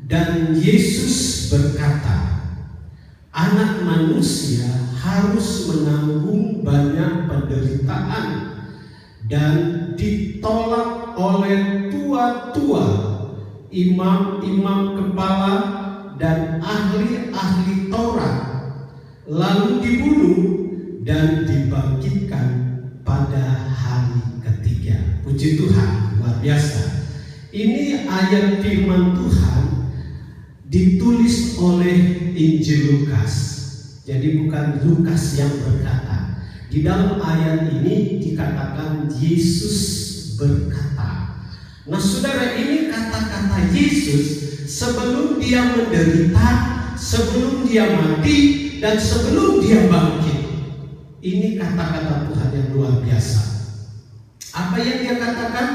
Dan Yesus berkata, Anak Manusia harus menanggung banyak penderitaan dan ditolak oleh tua-tua, imam-imam kepala dan ahli-ahli Taurat, lalu dibunuh dan dibangkitkan pada hari ketiga. Puji Tuhan, luar biasa. Ini ayat firman Tuhan ditulis oleh Injil Lukas. Jadi bukan Lukas yang berkata. Di dalam ayat ini dikatakan Yesus berkata. Nah saudara, ini kata-kata Yesus sebelum dia menderita, sebelum dia mati, dan sebelum dia bangkit. Ini kata-kata Tuhan yang luar biasa. Apa yang dia katakan?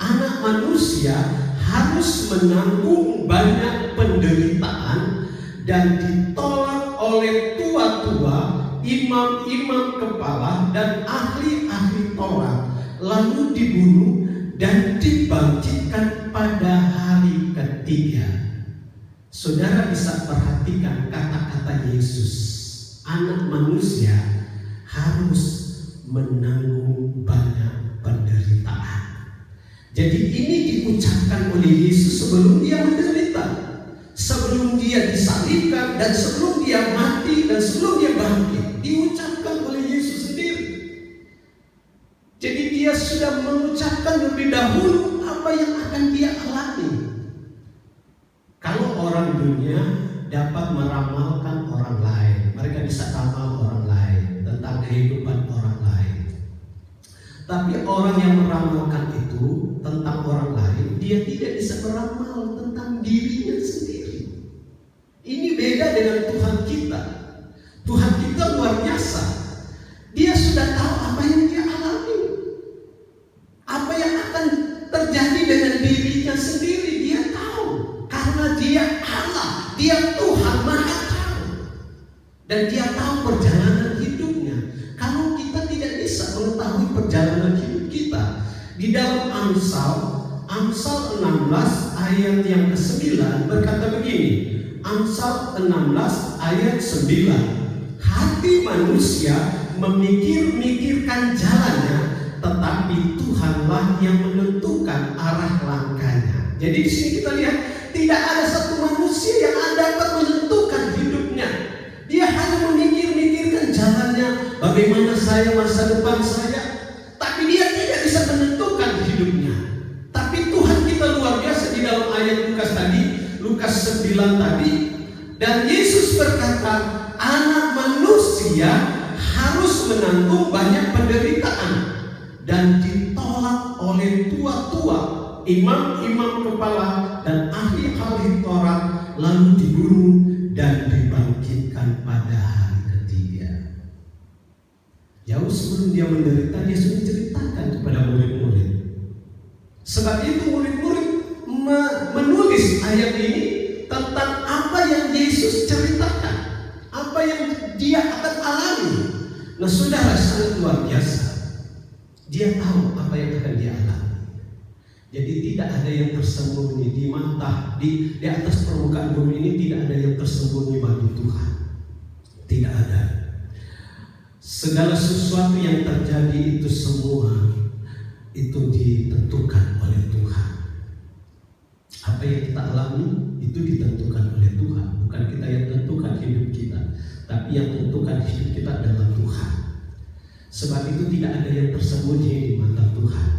Anak Manusia harus menanggung banyak penderitaan dan ditolak oleh tua-tua, imam-imam kepala dan ahli-ahli Taurat, lalu dibunuh dan dibangkitkan pada hari ketiga. Saudara bisa perhatikan kata-kata Yesus. Anak Manusia harus menanggung banyak penderitaan. Jadi ini diucapkan oleh Yesus sebelum dia menderita, sebelum dia disalibkan, dan sebelum dia mati, dan sebelum dia bangkit. Diucapkan oleh Yesus sendiri. Jadi dia sudah mengucapkan lebih dahulu apa yang akan dia alami. Kalau orang dunia dapat meramalkan orang lain, mereka bisa ramal orang lain tentang kehidupan orang lain. Tapi orang yang meramalkan itu tentang orang lain, dia tidak bisa meramal tentang dirinya sendiri. Ini beda dengan Tuhan kita. Tuhan kita luar biasa. Dia sudah tahu apa yang dia alami, apa yang akan terjadi dengan dirinya sendiri. Dia tahu karena dia Allah, dia Tuhan Maha Tahu, dan dia tahu perjalanan hidupnya. Kalau kita tidak bisa mengetahui perjalanan hidup kita, di dalam Amsal 16 ayat yang ke-9 berkata begini. Amsal 16 ayat 9. Hati manusia memikir-mikirkan jalannya, tetapi Tuhanlah yang menentukan arah langkahnya. Jadi di sini kita lihat tidak ada satu manusia yang dapat menentukan hidupnya. Dia hanya memikir-mikirkan jalannya, bagaimana saya masa depan saya, tapi dia tidak bisa menentukan hidupnya. Tapi Tuhan kita luar biasa di dalam ayat Lukas tadi, Lukas 9 tadi, dan Yesus berkata, Anak Manusia harus menanggung banyak penderitaan dan ditolak oleh tua-tua, imam-imam kepala dan ahli-ahli Taurat, lalu dibunuh dan dibangkitkan pada hari ketiga. Jauh sebelum dia menderita, dia sudah ceritakan kepada murid-murid. Sebab itu murid-murid menulis ayat ini tentang apa yang Yesus ceritakan, apa yang dia akan alami. Nah saudara, sangat luar biasa. Dia tahu apa yang akan dia alami. Jadi tidak ada yang tersembunyi di atas permukaan bumi ini, tidak ada yang tersembunyi bagi Tuhan. Tidak ada. Segala sesuatu yang terjadi itu semua itu ditentukan oleh Tuhan. Apa yang kita alami itu ditentukan oleh Tuhan. Bukan kita yang tentukan hidup kita, tapi yang tentukan hidup kita adalah Tuhan. Sebab itu tidak ada yang tersembunyi di mata Tuhan.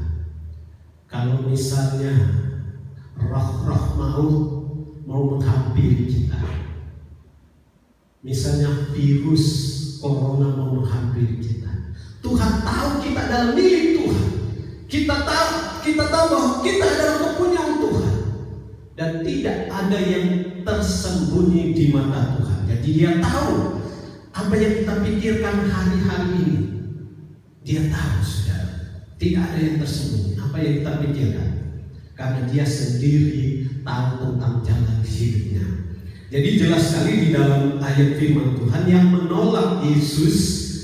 Kalau misalnya roh-roh mau menghampiri kita, misalnya virus corona mau menghampiri kita, Tuhan tahu kita adalah milik Tuhan. Kita tahu bahwa kita adalah kepunyaan Tuhan, dan tidak ada yang tersembunyi di mata Tuhan. Jadi dia tahu apa yang kita pikirkan hari-hari ini. Dia tahu, saudara. Tidak ada yang tersembunyi apa yang kita pikirkan, karena dia sendiri tahu tentang jalan hidupnya. Jadi jelas sekali di dalam ayat firman Tuhan yang menolak Yesus,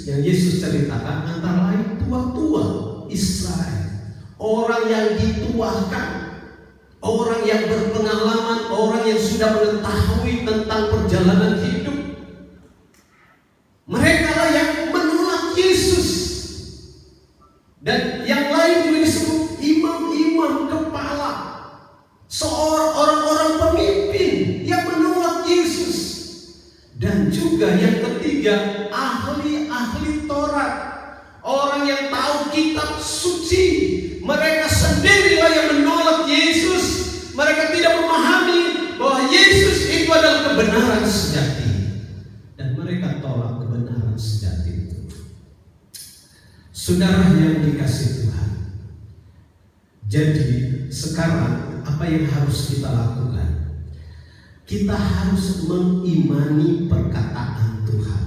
yang Yesus ceritakan antara lain tua-tua Israel, orang yang dituakan, orang yang berpengalaman, orang yang sudah sudah mengetahui tentang perjalanan hidup. Mereka lah yang menolak Yesus. Dan yang lain juga disebut imam-imam kepala, orang-orang pemimpin yang menolak Yesus. Dan juga yang ketiga, ahli-ahli Taurat, orang yang tahu kitab suci. Mereka sendirilah yang menolak Yesus. Mereka tidak memahami bahwa Yesus itu adalah kebenaran sejati, dan mereka tolak kebenaran sejati itu. Saudara yang dikasihi Tuhan, jadi sekarang apa yang harus kita lakukan? Kita harus mengimani perkataan Tuhan.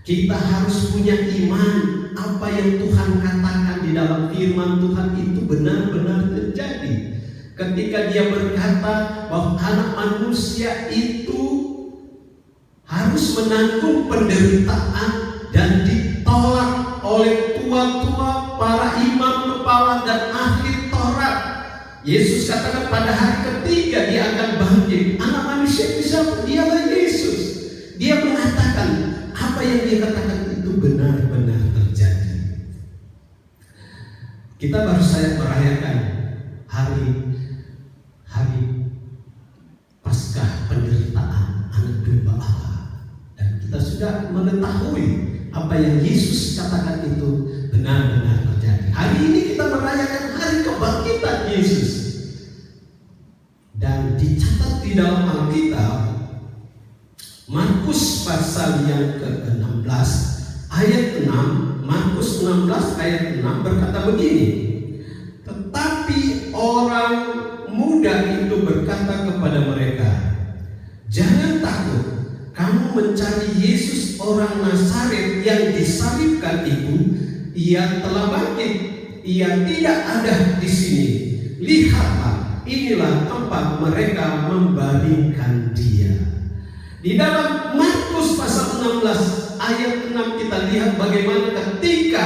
Kita harus punya iman apa yang Tuhan katakan di dalam firman Tuhan itu benar-benar terjadi. Ketika dia berkata bahwa anak manusia itu harus menanggung penderitaan dan ditolak oleh tua-tua, para imam kepala dan ahli Taurat. Yesus katakan pada hari ketiga dia akan bangkit. Anak manusia itu siapa? Dialah Yesus. Dia mengatakan apa yang dia katakan itu benar-benar terjadi. Kita baru saja merayakan hari Paskah penderitaan anak domba Allah, dan kita sudah mengetahui apa yang Yesus katakan itu benar-benar terjadi. Hari ini kita merayakan hari kebangkitan Yesus, dan dicatat di dalam Alkitab Markus pasal yang ke-16 ayat 6. Markus 16 ayat 6 berkata begini, tetapi orang muda itu berkata kepada mereka, jangan takut, kamu mencari Yesus orang Nazaret yang disalibkan itu. Ia telah bangkit, ia tidak ada di sini. Lihatlah, inilah tempat mereka membaringkan dia. Di dalam Markus pasal 16 ayat 6 kita lihat bagaimana ketika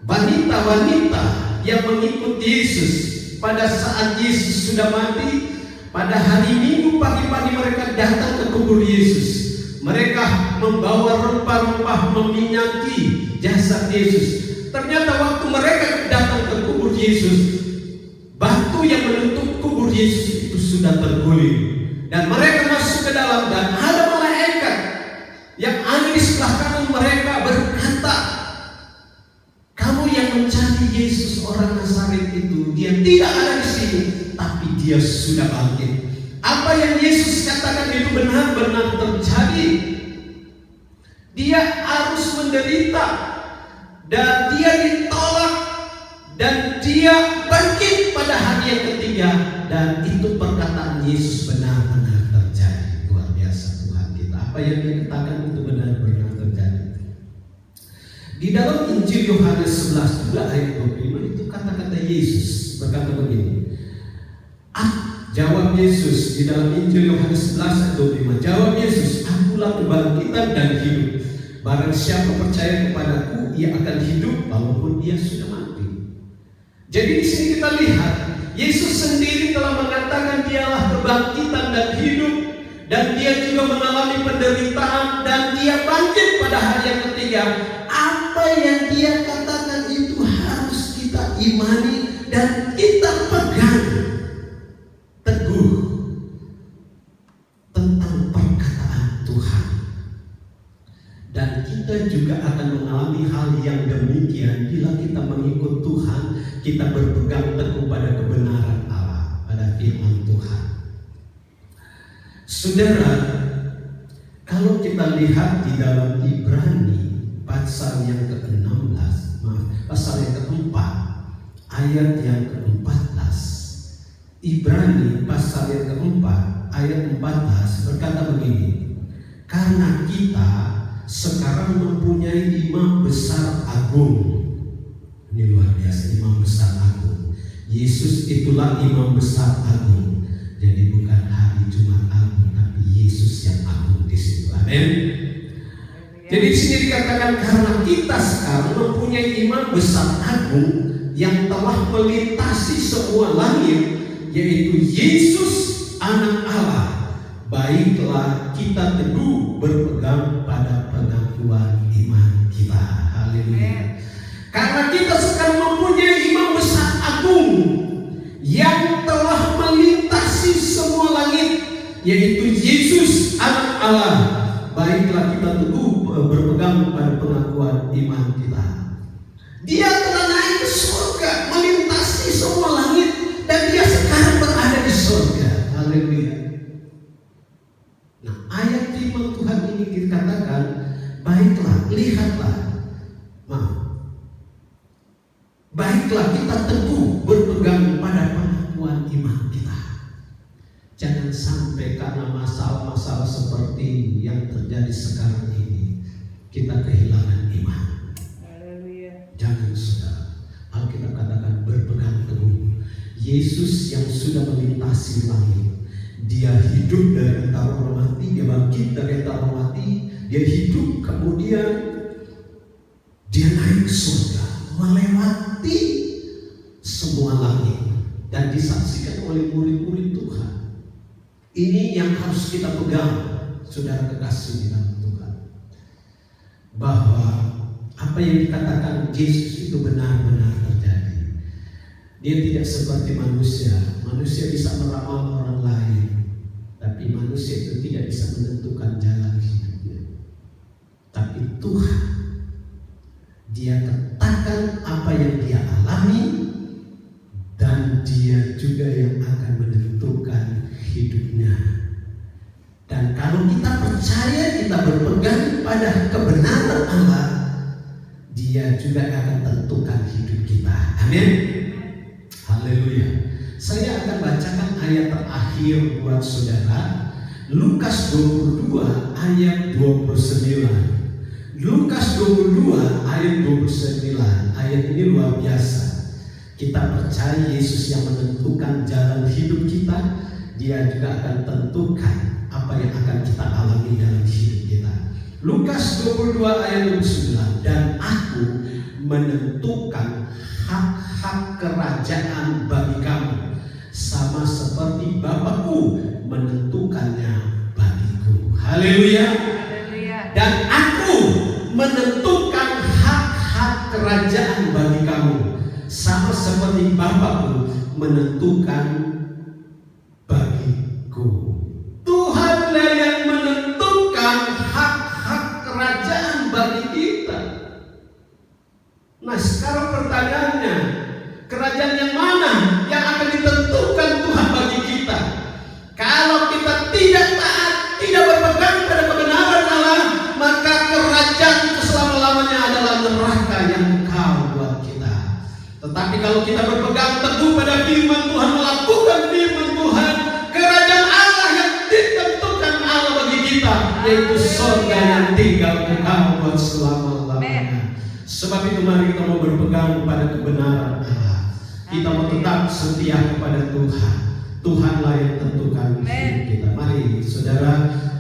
wanita-wanita yang mengikut Yesus pada saat Yesus sudah mati, pada hari Minggu pagi-pagi mereka datang ke kubur Yesus. Mereka membawa rempah-rempah meminyaki jasad Yesus. Ternyata waktu mereka datang ke kubur Yesus, batu yang menutup kubur Yesus itu sudah terguling. Dan mereka masuk ke dalam, dan ada malaikat yang ada di sebelah kanan mereka berkata, kamu yang mencari Yesus orang Nazaret itu, dia tidak ada di sini, tapi dia sudah bangkit. Apa yang Yesus katakan itu benar-benar terjadi. Dia harus menderita, dan dia ditolak, dan dia bangkit pada hari yang ketiga. Dan itu perkataan Yesus benar-benar terjadi. Luar biasa Tuhan kita. Apa yang dia katakan itu benar-benar terjadi. Di dalam Injil Yohanes 11 ayat 25 itu kata-kata Yesus berkata begini. Jawab Yesus di dalam Injil Yohanes 11 ayat 25. Jawab Yesus, akulah kebangkitan dan hidup. Barang siapa percaya kepadaku, ia akan hidup walaupun ia sudah mati. Jadi di sini kita lihat Yesus sendiri telah mengatakan dialah kebangkitan dan hidup, dan dia juga mengalami penderitaan, dan dia bangkit pada hari yang ketiga. Apa yang dia katakan itu harus kita imani dan kita pegang teguh tentang perkataan Tuhan. Dan kita juga akan mengalami hal yang demikian bila kita mengikut Tuhan, kita berpegang teguh pada kebenaran Allah, pada firman Tuhan. Saudara, kalau kita lihat di dalam Ibrani pasal yang ke-16, pasal yang ke-4, ayat yang ke-14. Ibrani pasal yang ke-4, ayat 14 berkata begini, karena kita sekarang mempunyai imam besar agung. Ini luar biasa, imam besar agung. Yesus itulah imam besar agung. Jadi bukan hari Jumat Agung, tapi Yesus yang agung di situ. Amin. Jadi di sini dikatakan karena kita sekarang mempunyai imam besar agung yang telah melintasi semua langit, yaitu Yesus anak Allah, baiklah kita teguh berpegang pada pengakuan iman kita. Haleluya. Karena kita sekarang mempunyai imam besar agung yang telah melintasi semua langit, yaitu Yesus anak Allah. Baiklah kita teguh berpegang pada pengakuan iman kita. Dia telah naik ke surga, melintasi semua langit, dan dia sekarang berada di surga. Haleluya. Nah, ayat firman Tuhan ini dikatakan, baiklah, lihatlah, baiklah kita teguh berpegang pada pengakuan iman kita. Jangan sampai karena masalah-masalah seperti yang terjadi sekarang ini kita kehilangan iman. Jangan, saudara. Alkitab katakan berpegang teguh. Yesus yang sudah melintasi langit, dia hidup dari antara orang mati, dia bangkit dari antara orang mati, dia hidup, kemudian dia naik ke surga, melewati semua langit, dan disaksikan oleh murid-murid Tuhan. Ini yang harus kita pegang, saudara kekasih di dalam Tuhan, bahwa apa yang dikatakan Yesus itu benar-benar terjadi. Dia tidak seperti manusia. Manusia bisa meramal orang lain, tapi manusia itu tidak bisa menentukan jalan hidupnya. Tapi Tuhan, dia katakan apa yang dia alami, dan dia juga yang akan menentukan hidupnya. Dan kalau kita percaya, kita berpegang pada kebenaran Allah, dia juga akan tentukan hidup kita. Amin. Haleluya. Saya akan bacakan ayat terakhir buat saudara, Lukas 22 ayat 29. Lukas 22 ayat 29. Ayat ini luar biasa. Kita percaya Yesus yang menentukan jalan hidup kita, dia juga akan tentukan apa yang akan kita alami dalam hidup kita. Lukas 22 ayat 29. Dan aku menentukan hak-hak kerajaan bagi kamu, sama seperti Bapakku menentukannya bagiku. Haleluya. Dan aku menentukan hak-hak kerajaan bagi kamu, sama seperti Bapakku menentukan bagiku. Tuhanlah yang menentukan hak-hak kerajaan bagi kita. Nah, sekarang pertanyaannya, kerajaan yang mana yang akan ditentukan Tuhan bagi kita? Kalau kita tidak taat, tidak berpegang pada kebenaran Allah, maka kerajaan itu selama-lamanya adalah neraka yang kekal buat kita. Tetapi kalau kita berpegang teguh pada firman Tuhan, melakukan firman Tuhan, kerajaan Allah yang ditentukan Allah bagi kita, yaitu surga yang tinggal kekal buat selama-lamanya. Sebab itu mari kita mau berpegang pada kebenaran Allah. Kita mau tetap setia kepada Tuhan. Tuhanlah yang tentukan hidup kita. Mari saudara,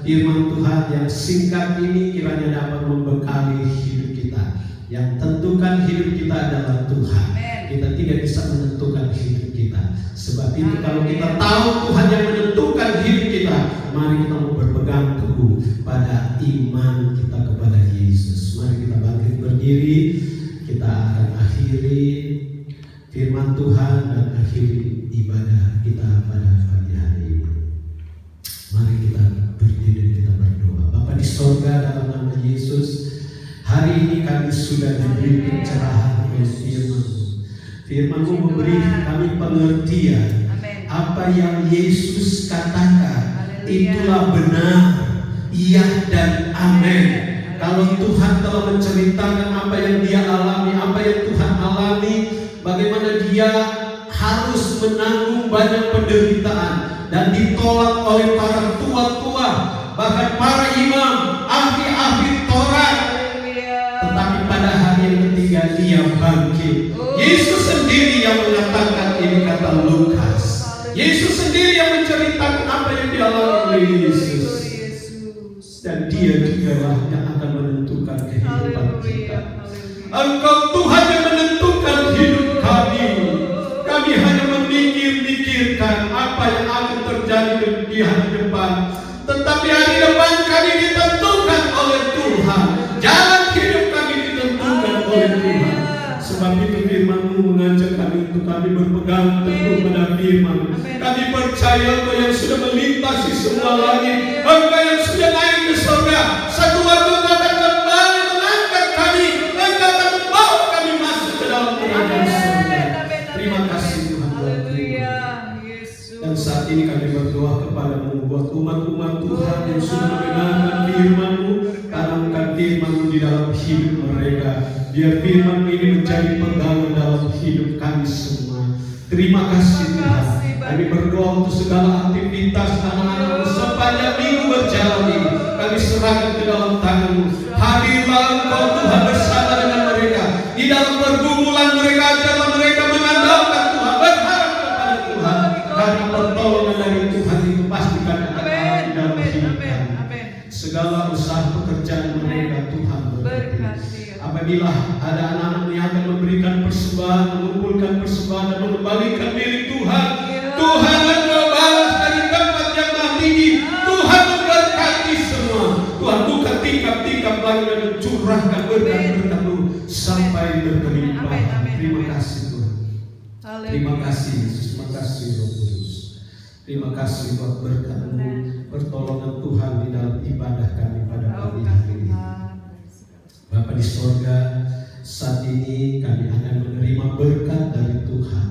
firman Tuhan yang singkat ini kiranya dapat membekali hidup kita. Yang tentukan hidup kita adalah Tuhan. Kita tidak bisa menentukan hidup kita. Sebab itu kalau kita tahu Tuhan yang menentukan hidup kita, mari kita mau berpegang teguh pada iman kita kepada Yesus. Mari kita bangkit berdiri. Kita akan akhiri firman Tuhan dan akhiri ibadah kita pada pagi hari ini. Mari kita berdiri dan kita berdoa. Bapa di sorga, dalam nama Yesus, hari ini kami sudah diberi pencerahan oleh firman-Mu. Firman-Mu memberi kami pengertian. Apa yang Yesus katakan itulah benar, iya dan amin. Kalau Tuhan telah menceritakan apa yang dia alami, apa yang Tuhan alami, bagaimana dia harus menanggung banyak penderitaan dan ditolak oleh para tua-tua, bahkan para imam, ahli-ahli Taurat. Tetapi pada hari yang ketiga dia bangkit. Yesus sendiri yang mengatakan ini, kata Lukas. Yesus sendiri yang menceritakan apa yang dialami oleh Yesus. Dan dia juga lah yang akan menentukan kehidupan kita. Engkau Tuhan yang menentukan hidup kami. Kami hanya memikirkan apa yang akan terjadi di hari depan. tetapi hari depan kami ditentukan oleh Tuhan. Jalan hidup kami ditentukan oleh Tuhan. Sebab itu firman-Mu mengajak kami untuk kami berpegang teguh pada firman. Kami percaya Engkau yang sudah melintasi semua langit, Engkau yang sudah naik ke surga. Satu waktu Engkau akan kembali mengangkat kami, Engkau akan membawa kami masuk ke dalam kerajaan surga. Terima kasih Tuhan. Dan saat ini kami berdoa kepada-Mu buat umat-umat Tuhan yang sudah mendengarkan firman-Mu. Tanamkan firman-Mu di dalam hidup mereka. Biar firman ini menjadi pegangan dalam hidup kami semua. Terima kasih Tuhan. Kami berdoa untuk segala aktivitas anak-anak sepanjang minggu berjalan ini. Kami serahkan ke dalam tangan-Mu. Hadirlah Engkau Tuhan bersama dengan mereka. Di dalam pergumulan mereka, ajarlah mereka mengandalkan Tuhan, berharap kepada Tuhan. Karena pertolongan dari Tuhan itu pasti akan ada di dalam hidup kami. Segala usaha pekerjaan mereka Tuhan berkati. Apabila ada anak-anak yang akan memberikan persembahan, mengumpulkan persembahan dan mengembalikan milik Tuhan, Tuhan Engkau balas dari tempat yang maha tinggi. Tuhan memberkati semua. Tuhan buka tingkap-tingkap langit dan mencurahkan berkat-berkat-Mu sampai berkelimpahan. Terima kasih Tuhan. Terima kasih Yesus. Terima kasih Roh Kudus. Terima kasih buat berkat-Mu, pertolongan Tuhan di dalam ibadah kami pada pagi hari ini. Bapa di sorga, saat ini kami akan menerima berkat dari Tuhan.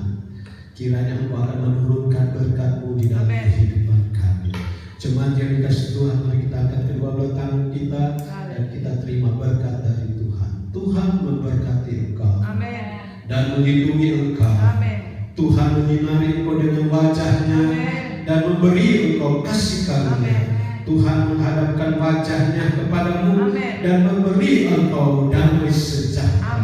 Kiranya Engkau akan menurunkan berkat-Mu di dalam kehidupan kami. Jemaat yang dikasih Tuhan, mari kita angkat kedua belah tangan kita dan kita terima berkat dari Tuhan. Tuhan memberkati engkau dan melindungi engkau. Tuhan menyinari engkau dengan wajah-Nya dan memberi engkau kasih karunia. Tuhan menghadapkan wajah-Nya kepadamu dan memberi engkau damai sejahtera.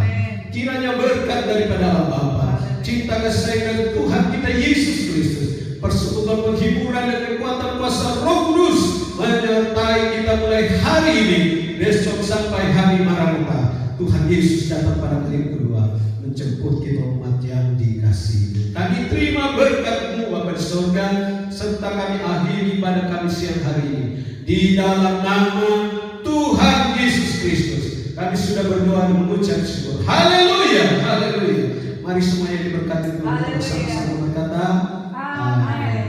Kiranya berkat daripada Allah Bapa, cinta kasih dari Tuhan kita Yesus Kristus, persekutuan penghiburan dan kekuatan kuasa Roh Kudus menyertai kita mulai hari ini, besok sampai hari Maranatha. Tuhan Yesus datang pada kali kedua menjemput kita umat yang dikasihi. Kami terima berkat-Mu Bapa di surga, serta kami akhiri pada kami siang hari ini. Di dalam nama Tuhan Yesus Kristus, kami sudah berdoa dan mengucap syukur. Haleluya, haleluya. Mari semua yang diberkati Tuhan bersama-sama berkata, Amin.